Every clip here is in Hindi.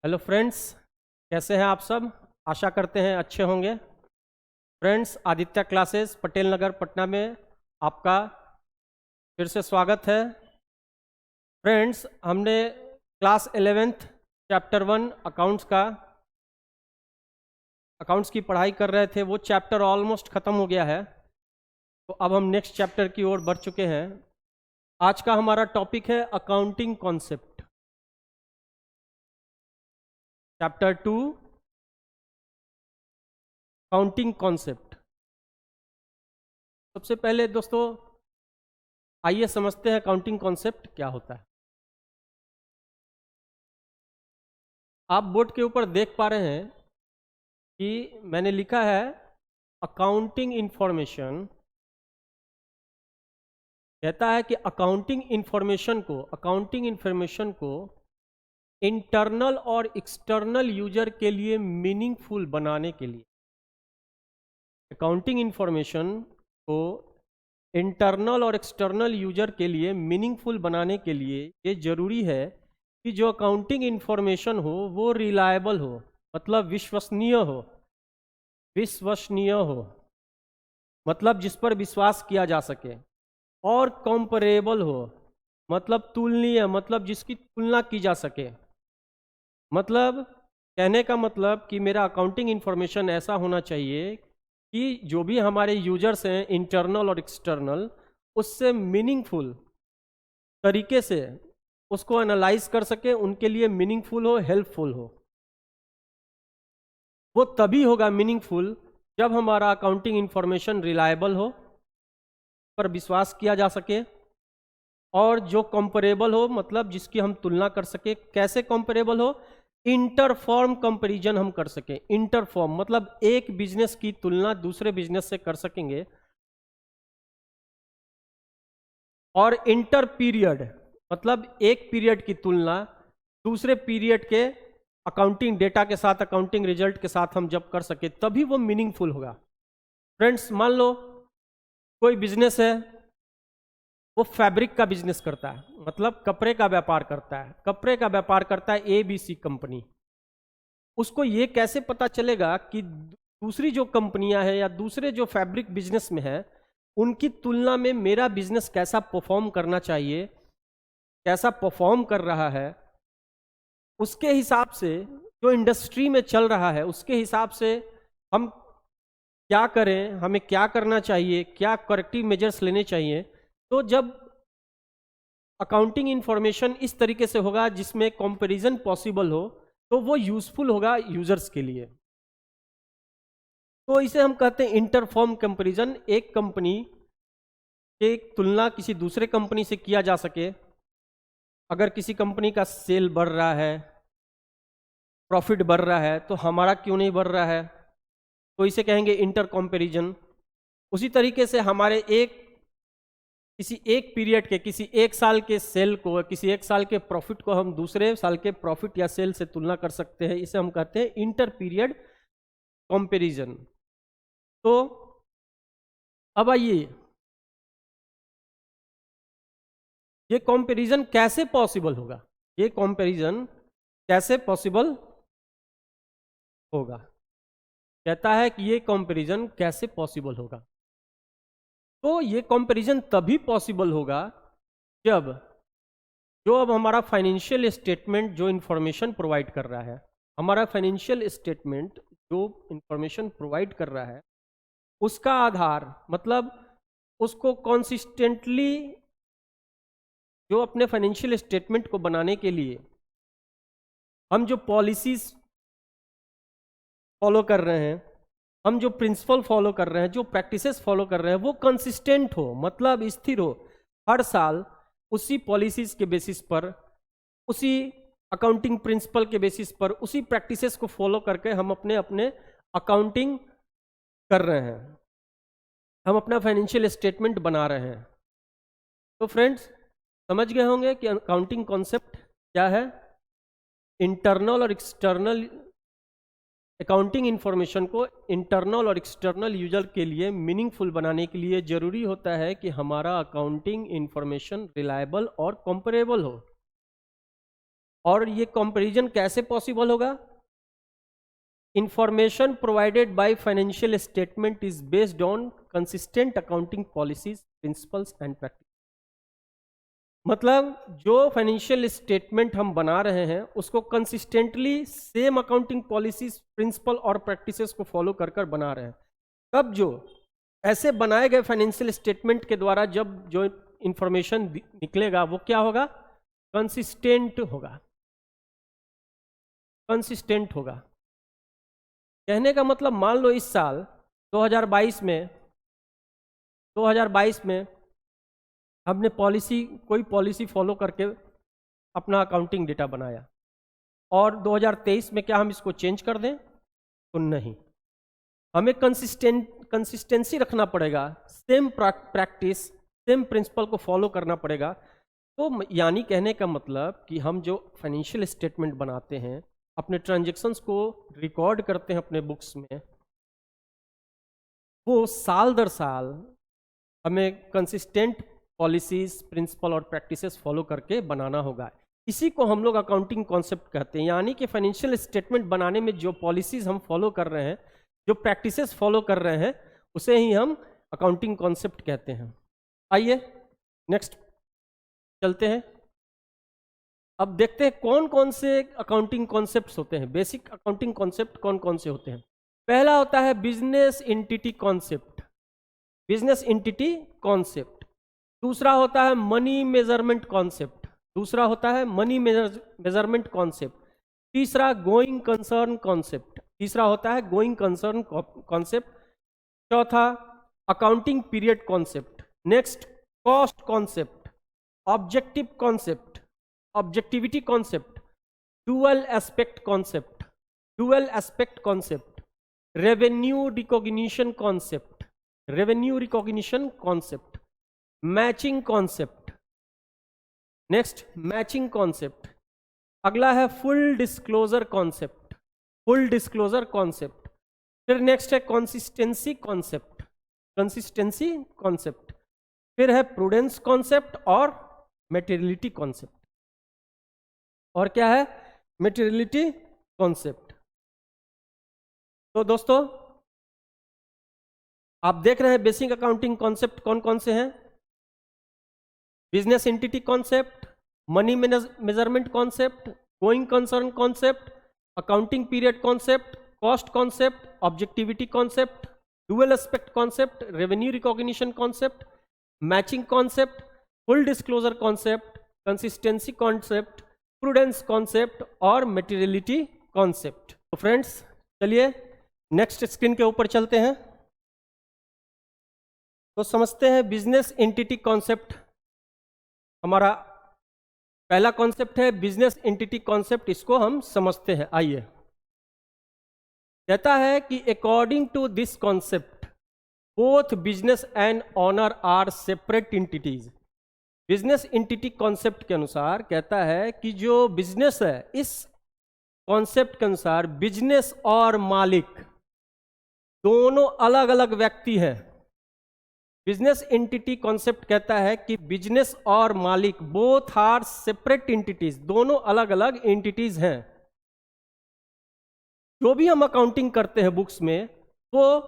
हेलो फ्रेंड्स, कैसे हैं आप सब। आशा करते हैं अच्छे होंगे। फ्रेंड्स, आदित्य क्लासेस पटेल नगर पटना में आपका फिर से स्वागत है। फ्रेंड्स, हमने क्लास 11th चैप्टर 1 अकाउंट्स की पढ़ाई कर रहे थे। वो चैप्टर ऑलमोस्ट ख़त्म हो गया है, तो अब हम नेक्स्ट चैप्टर की ओर बढ़ चुके हैं। आज का हमारा टॉपिक है accounting concept, chapter 2 accounting concept. सबसे पहले दोस्तों आइए समझते हैं अकाउंटिंग कॉन्सेप्ट क्या होता है। आप बोर्ड के ऊपर देख पा रहे हैं कि मैंने लिखा है अकाउंटिंग इंफॉर्मेशन। कहता है कि अकाउंटिंग इंफॉर्मेशन को इंटरनल और एक्सटर्नल यूजर के लिए मीनिंगफुल बनाने के लिए, अकाउंटिंग इंफॉर्मेशन को इंटरनल और एक्सटर्नल यूजर के लिए मीनिंगफुल बनाने के लिए ये ज़रूरी है कि जो अकाउंटिंग इंफॉर्मेशन हो वो रिलायबल हो, मतलब विश्वसनीय हो, मतलब जिस पर विश्वास किया जा सके, और कंपैरेबल हो, मतलब तुलनीय, मतलब जिसकी तुलना की जा सके। मतलब कहने का मतलब कि मेरा अकाउंटिंग इंफॉर्मेशन ऐसा होना चाहिए कि जो भी हमारे यूजर्स हैं इंटरनल और एक्सटर्नल, उससे मीनिंगफुल तरीके से उसको एनालाइज कर सके, उनके लिए मीनिंगफुल हो, हेल्पफुल हो। वो तभी होगा मीनिंगफुल जब हमारा अकाउंटिंग इंफॉर्मेशन रिलायबल हो, पर विश्वास किया जा सके, और जो कंपैरेबल हो, मतलब जिसकी हम तुलना कर सके। कैसे कंपैरेबल हो? इंटरफॉर्म कंपैरिजन हम कर सके। इंटरफॉर्म मतलब एक बिजनेस की तुलना दूसरे बिजनेस से कर सकेंगे। और इंटर पीरियड मतलब एक पीरियड की तुलना दूसरे पीरियड के अकाउंटिंग डेटा के साथ, अकाउंटिंग रिजल्ट के साथ हम जब कर सके, तभी वो मीनिंगफुल होगा। फ्रेंड्स, मान लो कोई बिजनेस है, वो फैब्रिक का बिजनेस करता है, मतलब कपड़े का व्यापार करता है। कपड़े का व्यापार करता है ABC कंपनी। उसको ये कैसे पता चलेगा कि दूसरी जो कंपनियां हैं या दूसरे जो फैब्रिक बिजनेस में है, उनकी तुलना में मेरा बिजनेस कैसा परफॉर्म करना चाहिए, कैसा परफॉर्म कर रहा है, उसके हिसाब से, जो इंडस्ट्री में चल रहा है उसके हिसाब से हम क्या करें, हमें क्या करना चाहिए, क्या करेक्टिव मेजर्स लेने चाहिए। तो जब अकाउंटिंग इंफॉर्मेशन इस तरीके से होगा जिसमें कंपैरिजन पॉसिबल हो, तो वो यूजफुल होगा यूजर्स के लिए। तो इसे हम कहते हैं इंटरफॉर्म कंपैरिजन। एक कंपनी की तुलना किसी दूसरे कंपनी से किया जा सके। अगर किसी कंपनी का सेल बढ़ रहा है, प्रॉफिट बढ़ रहा है, तो हमारा क्यों नहीं बढ़ रहा है, तो इसे कहेंगे इंटर कंपैरिजन। उसी तरीके से हमारे किसी एक पीरियड के, किसी एक साल के सेल को, किसी एक साल के प्रॉफिट को हम दूसरे साल के प्रॉफिट या सेल से तुलना कर सकते हैं। इसे हम कहते हैं इंटर पीरियड कंपैरिजन। तो अब आइए, ये कंपैरिजन कैसे पॉसिबल होगा, ये कंपैरिजन कैसे पॉसिबल होगा। कहता है कि ये कंपैरिजन कैसे पॉसिबल होगा। तो ये कंपैरिजन तभी पॉसिबल होगा जब जो अब हमारा फाइनेंशियल स्टेटमेंट जो इंफॉर्मेशन प्रोवाइड कर रहा है, हमारा फाइनेंशियल स्टेटमेंट जो इंफॉर्मेशन प्रोवाइड कर रहा है, उसका आधार, मतलब उसको कॉन्सिस्टेंटली, जो अपने फाइनेंशियल स्टेटमेंट को बनाने के लिए हम जो पॉलिसीज फॉलो कर रहे हैं, हम जो प्रिंसिपल फॉलो कर रहे हैं, जो प्रैक्टिसेस फॉलो कर रहे हैं, वो कंसिस्टेंट हो, मतलब स्थिर हो। हर साल उसी पॉलिसीज के बेसिस पर, उसी अकाउंटिंग प्रिंसिपल के बेसिस पर, उसी प्रैक्टिसेस को फॉलो करके हम अपने अपने अकाउंटिंग कर रहे हैं, हम अपना फाइनेंशियल स्टेटमेंट बना रहे हैं। तो फ्रेंड्स, समझ गए होंगे कि अकाउंटिंग कॉन्सेप्ट क्या है। इंटरनल और एक्सटर्नल अकाउंटिंग इंफॉर्मेशन को इंटरनल और एक्सटर्नल यूजर के लिए मीनिंगफुल बनाने के लिए ज़रूरी होता है कि हमारा अकाउंटिंग इंफॉर्मेशन रिलायबल और कंपैरेबल हो। और ये कंपैरिजन कैसे पॉसिबल होगा? Information provided by financial statement is based on consistent accounting policies, principles and practice. मतलब जो फाइनेंशियल स्टेटमेंट हम बना रहे हैं उसको consistently same accounting policies, principle और प्रैक्टिसेस को फॉलो कर कर बना रहे हैं। तब जो ऐसे बनाए गए फाइनेंशियल स्टेटमेंट के द्वारा जब जो इंफॉर्मेशन निकलेगा वो क्या होगा? कंसिस्टेंट होगा, कंसिस्टेंट होगा। कहने का मतलब मान लो इस साल 2022 में हमने कोई पॉलिसी फॉलो करके अपना अकाउंटिंग डेटा बनाया और 2023 में क्या हम इसको चेंज कर दें? तो नहीं, हमें कंसिस्टेंसी रखना पड़ेगा, सेम प्रैक्टिस, सेम प्रिंसिपल को फॉलो करना पड़ेगा। तो यानी कहने का मतलब कि हम जो फाइनेंशियल स्टेटमेंट बनाते हैं, अपने ट्रांजैक्शंस को रिकॉर्ड करते हैं अपने बुक्स में, वो साल दर साल हमें कंसिस्टेंट पॉलिसीज, प्रिंसिपल और प्रैक्टिसेस फॉलो करके बनाना होगा। इसी को हम लोग अकाउंटिंग कॉन्सेप्ट कहते हैं। यानी कि फाइनेंशियल स्टेटमेंट बनाने में जो पॉलिसीज हम फॉलो कर रहे हैं, जो प्रैक्टिसेस फॉलो कर रहे हैं, उसे ही हम अकाउंटिंग कॉन्सेप्ट कहते हैं। आइए नेक्स्ट चलते हैं। अब देखते हैं कौन कौन से अकाउंटिंग कॉन्सेप्ट्स होते हैं। बेसिक अकाउंटिंग कॉन्सेप्ट कौन कौन से होते हैं? पहला होता है business entity concept, business entity concept. दूसरा होता है मनी मेजरमेंट कॉन्सेप्ट, दूसरा होता है मनी मेजरमेंट कॉन्सेप्ट। तीसरा गोइंग कंसर्न कॉन्सेप्ट, तीसरा होता है गोइंग कंसर्न कॉन्सेप्ट। चौथा accounting period concept. Next cost concept, objective concept, objectivity concept, dual aspect concept, dual aspect concept, revenue recognition concept, revenue recognition concept, matching concept. Next matching concept. अगला है full disclosure concept, full disclosure concept. फिर नेक्स्ट है कंसिस्टेंसी कॉन्सेप्ट, कंसिस्टेंसी कॉन्सेप्ट। फिर है प्रूडेंस कॉन्सेप्ट और मेटेरियलिटी कॉन्सेप्ट। और क्या है? Materiality concept. तो दोस्तों आप देख रहे हैं बेसिक अकाउंटिंग कॉन्सेप्ट कौन कौन से हैं? Business entity concept, money measurement concept, going concern concept, accounting period concept, cost concept, objectivity concept, dual aspect concept, revenue recognition concept, matching concept, full disclosure concept, consistency concept, prudence concept और मेटेरियलिटी कॉन्सेप्ट। तो फ्रेंड्स चलिए नेक्स्ट स्क्रीन के ऊपर चलते हैं। तो समझते हैं बिजनेस एंटिटी कॉन्सेप्ट। हमारा पहला कॉन्सेप्ट है बिजनेस एंटिटी कॉन्सेप्ट, इसको हम समझते हैं। आइए, कहता है कि according to this concept both business and owner are separate entities. Business entity concept के अनुसार कहता है कि जो बिजनेस है, इस कॉन्सेप्ट के अनुसार बिजनेस और मालिक दोनों अलग अलग व्यक्ति हैं। बिजनेस एंटिटी कॉन्सेप्ट कहता है कि बिजनेस और मालिक बोथ आर सेपरेट एंटिटीज, दोनों अलग अलग एंटिटीज हैं। जो भी हम अकाउंटिंग करते हैं बुक्स में, वो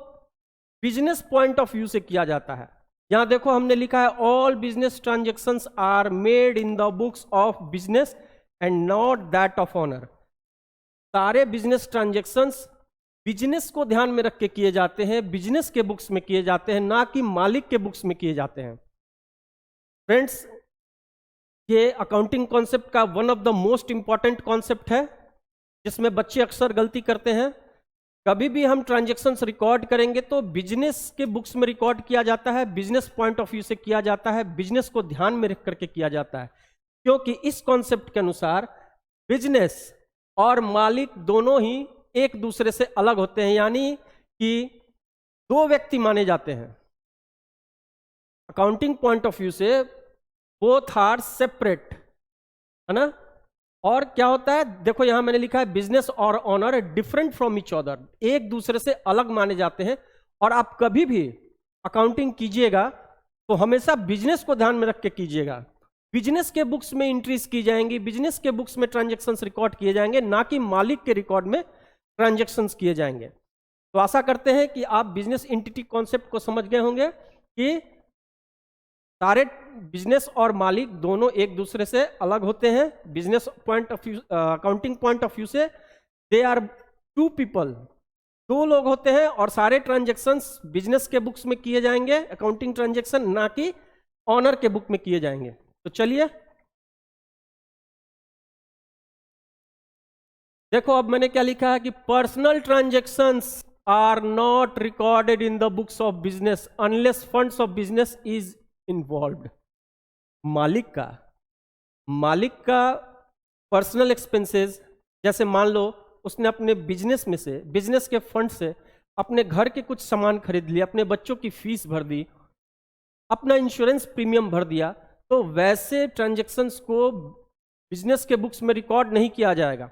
बिजनेस पॉइंट ऑफ व्यू से किया जाता है। यहां देखो हमने लिखा है all business transactions are made in the books of business and not that of owner. सारे बिजनेस ट्रांजैक्शंस बिजनेस को ध्यान में रख के किए जाते हैं, बिजनेस के बुक्स में किए जाते हैं, ना कि मालिक के बुक्स में किए जाते हैं। फ्रेंड्स, ये अकाउंटिंग कॉन्सेप्ट का one of the most important concept है, जिसमें बच्चे अक्सर गलती करते हैं। कभी भी हम ट्रांजैक्शंस रिकॉर्ड करेंगे तो बिजनेस के बुक्स में रिकॉर्ड किया जाता है, बिजनेस पॉइंट ऑफ व्यू से किया जाता है, बिजनेस को ध्यान में रख करके किया जाता है। क्योंकि इस कॉन्सेप्ट के अनुसार बिजनेस और मालिक दोनों ही एक दूसरे से अलग होते हैं, यानी कि दो व्यक्ति माने जाते हैं। अकाउंटिंग पॉइंट ऑफ व्यू से बोथ आर सेपरेट, है ना। और क्या होता है, देखो यहां मैंने लिखा है बिजनेस और owner different from each other, एक दूसरे से अलग माने जाते हैं। और आप कभी भी अकाउंटिंग कीजिएगा तो हमेशा बिजनेस को ध्यान में रख के कीजिएगा। बिजनेस के बुक्स में एंट्रीज की जाएंगी, बिजनेस के बुक्स में ट्रांजैक्शंस रिकॉर्ड किए जाएंगे, ना कि मालिक के रिकॉर्ड में ट्रांजैक्शंस किए जाएंगे। तो आशा करते हैं कि आप बिजनेस एंटिटी कॉन्सेप्ट को समझ गए होंगे कि सारे बिजनेस और मालिक दोनों एक दूसरे से अलग होते हैं। Business point of view, accounting point of view से दे आर टू पीपल, दो लोग होते हैं, और सारे ट्रांजैक्शंस बिजनेस के बुक्स में किए जाएंगे, अकाउंटिंग ट्रांजैक्शन, ना कि ऑनर के बुक में किए जाएंगे। तो चलिए देखो, अब मैंने क्या लिखा है कि personal transactions are not recorded in the books of business unless funds of business is involved. मालिक का पर्सनल एक्सपेंसेस, जैसे मान लो उसने अपने बिजनेस में से, बिजनेस के फंड से अपने घर के कुछ सामान खरीद लिए, अपने बच्चों की फीस भर दी, अपना इंश्योरेंस प्रीमियम भर दिया, तो वैसे ट्रांजैक्शंस को बिजनेस के बुक्स में रिकॉर्ड नहीं किया जाएगा।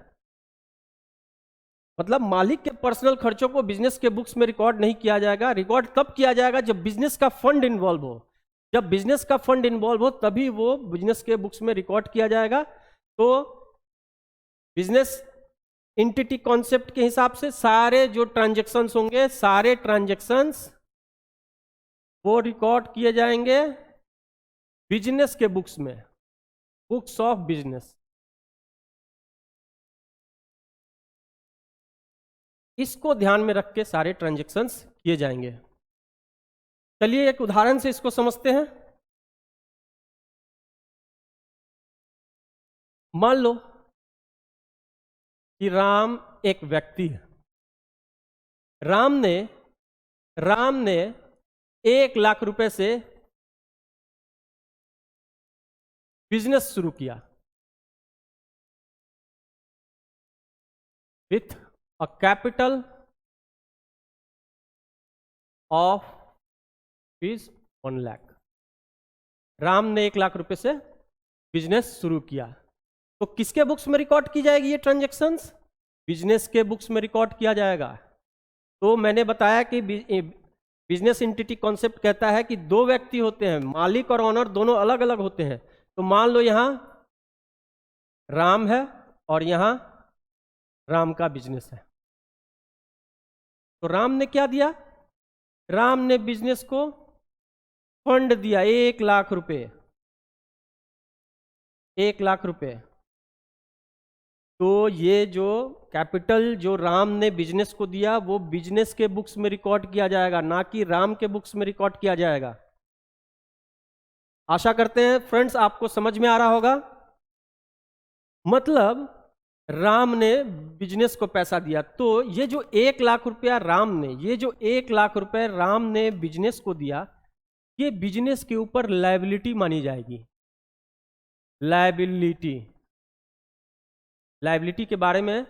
मतलब मालिक के पर्सनल खर्चों को बिजनेस के बुक्स में रिकॉर्ड नहीं किया जाएगा। रिकॉर्ड तब किया जाएगा जब बिजनेस का फंड इन्वॉल्व हो। जब बिजनेस का फंड इन्वॉल्व हो तभी वो बिजनेस के बुक्स में रिकॉर्ड किया जाएगा। तो बिजनेस एंटिटी कॉन्सेप्ट के हिसाब से सारे जो ट्रांजैक्शंस होंगे, सारे ट्रांजैक्शंस वो रिकॉर्ड किए जाएंगे बिजनेस के बुक्स में, बुक्स ऑफ बिजनेस। इसको ध्यान में रख के सारे ट्रांजैक्शंस किए जाएंगे। चलिए एक उदाहरण से इसको समझते हैं। मान लो कि राम एक व्यक्ति है। राम ने 1 लाख रुपए से बिजनेस शुरू किया with a capital of is 1 lakh. Ram ने 1 लाख रुपए से बिजनेस शुरू किया, तो किसके बुक्स में रिकॉर्ड की जाएगी ये ट्रांजैक्शंस? बिजनेस के बुक्स में रिकॉर्ड किया जाएगा। तो मैंने बताया कि बिजनेस एंटिटी कॉन्सेप्ट कहता है कि दो व्यक्ति होते हैं, मालिक और ऑनर दोनों अलग अलग होते हैं। तो मान लो यहां राम है और यहां राम का बिजनेस है। तो राम ने क्या दिया? राम ने बिजनेस को फंड दिया 1 लाख रुपए, 1 लाख रुपए। तो ये जो कैपिटल जो राम ने बिजनेस को दिया वो बिजनेस के बुक्स में रिकॉर्ड किया जाएगा, ना कि राम के बुक्स में रिकॉर्ड किया जाएगा। आशा करते हैं फ्रेंड्स आपको समझ में आ रहा होगा। मतलब राम ने बिजनेस को पैसा दिया, तो ये जो 1 लाख रुपया ये जो 1 लाख रुपए राम ने बिजनेस को दिया, ये बिजनेस के ऊपर लायबिलिटी मानी जाएगी। लायबिलिटी के बारे में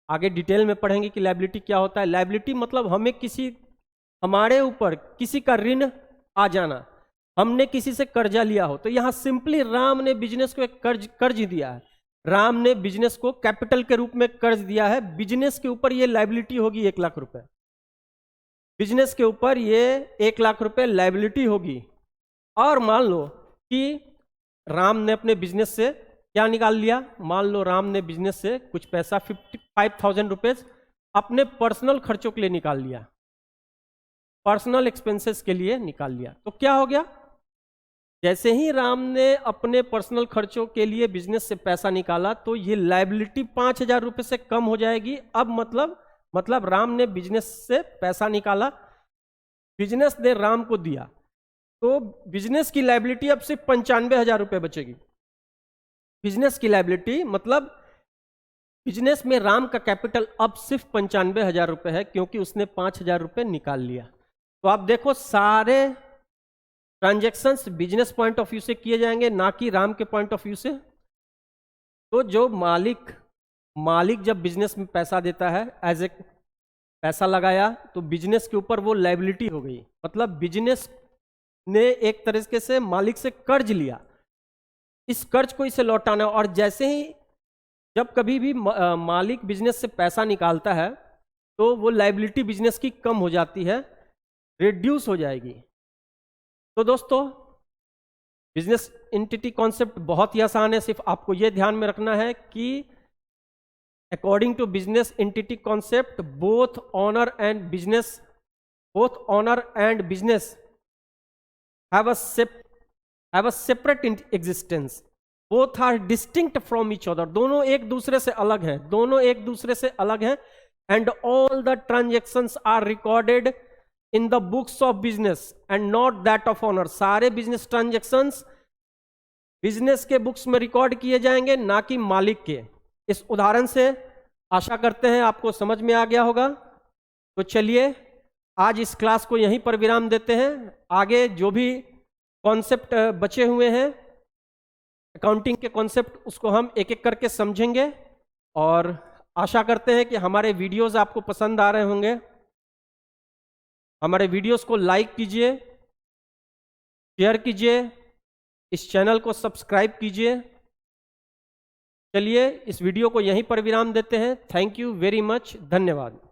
आगे डिटेल में पढ़ेंगे कि लायबिलिटी क्या होता है। लायबिलिटी मतलब हमारे ऊपर किसी का ऋण आ जाना, हमने किसी से कर्जा लिया हो। तो यहां सिंपली राम ने बिजनेस को एक कर्ज दिया है। राम ने बिजनेस को कैपिटल के रूप में कर्ज दिया है, बिजनेस के ऊपर ये लायबिलिटी होगी 1 लाख रुपए। बिजनेस के ऊपर ये 1 लाख रुपए लायबिलिटी होगी। और मान लो कि राम ने अपने बिजनेस से क्या निकाल लिया? मान लो राम ने बिजनेस से कुछ पैसा 55,000 रुपीज अपने पर्सनल खर्चों के लिए निकाल लिया, पर्सनल एक्सपेंसेस के लिए निकाल लिया। तो क्या हो गया? जैसे ही राम ने अपने पर्सनल खर्चों के लिए बिजनेस से पैसा निकाला तो ये लायबिलिटी 5,000 रुपए से कम हो जाएगी। अब मतलब राम ने बिजनेस से पैसा निकाला, बिजनेस ने राम को दिया, तो बिजनेस की लायबिलिटी अब सिर्फ 95,000 रुपए बचेगी। बिजनेस की लायबिलिटी मतलब बिजनेस में राम का कैपिटल अब सिर्फ 95,000 रुपए है, क्योंकि उसने 5,000 रुपए निकाल लिया। तो आप देखो सारे transactions business point of view से किए जाएंगे, ना कि राम के पॉइंट ऑफ व्यू से। तो जो मालिक जब बिजनेस में पैसा देता है, एज ए पैसा लगाया, तो बिजनेस के ऊपर वो लायबिलिटी हो गई। मतलब बिजनेस ने एक तरीके से मालिक से कर्ज लिया, इस कर्ज को इसे लौटाना। और जैसे ही जब कभी भी मालिक बिजनेस से पैसा निकालता है तो वो लायबिलिटी बिजनेस की कम हो जाती है, रिड्यूस हो जाएगी। तो दोस्तों बिजनेस एंटिटी कॉन्सेप्ट बहुत ही आसान है, सिर्फ आपको यह ध्यान में रखना है कि according to business entity concept both owner and business have a separate existence. Both are distinct from each other. दोनों एक दूसरे से अलग हैं, and all the transactions are recorded in the books of business and not that of honor. सारे business transactions बिजनेस के बुक्स में रिकॉर्ड किए जाएंगे, ना कि मालिक के। इस उदाहरण से आशा करते हैं आपको समझ में आ गया होगा। तो चलिए आज इस क्लास को यहीं पर विराम देते हैं। आगे जो भी कॉन्सेप्ट बचे हुए हैं अकाउंटिंग के कॉन्सेप्ट, उसको हम एक एक करके समझेंगे और आशा करते हैं कि हमारे वीडियोस आपको पसंद आ रहे होंगे। हमारे वीडियोस को लाइक कीजिए, शेयर कीजिए, इस चैनल को सब्सक्राइब कीजिए। चलिए इस वीडियो को यहीं पर विराम देते हैं। थैंक यू वेरी मच, धन्यवाद।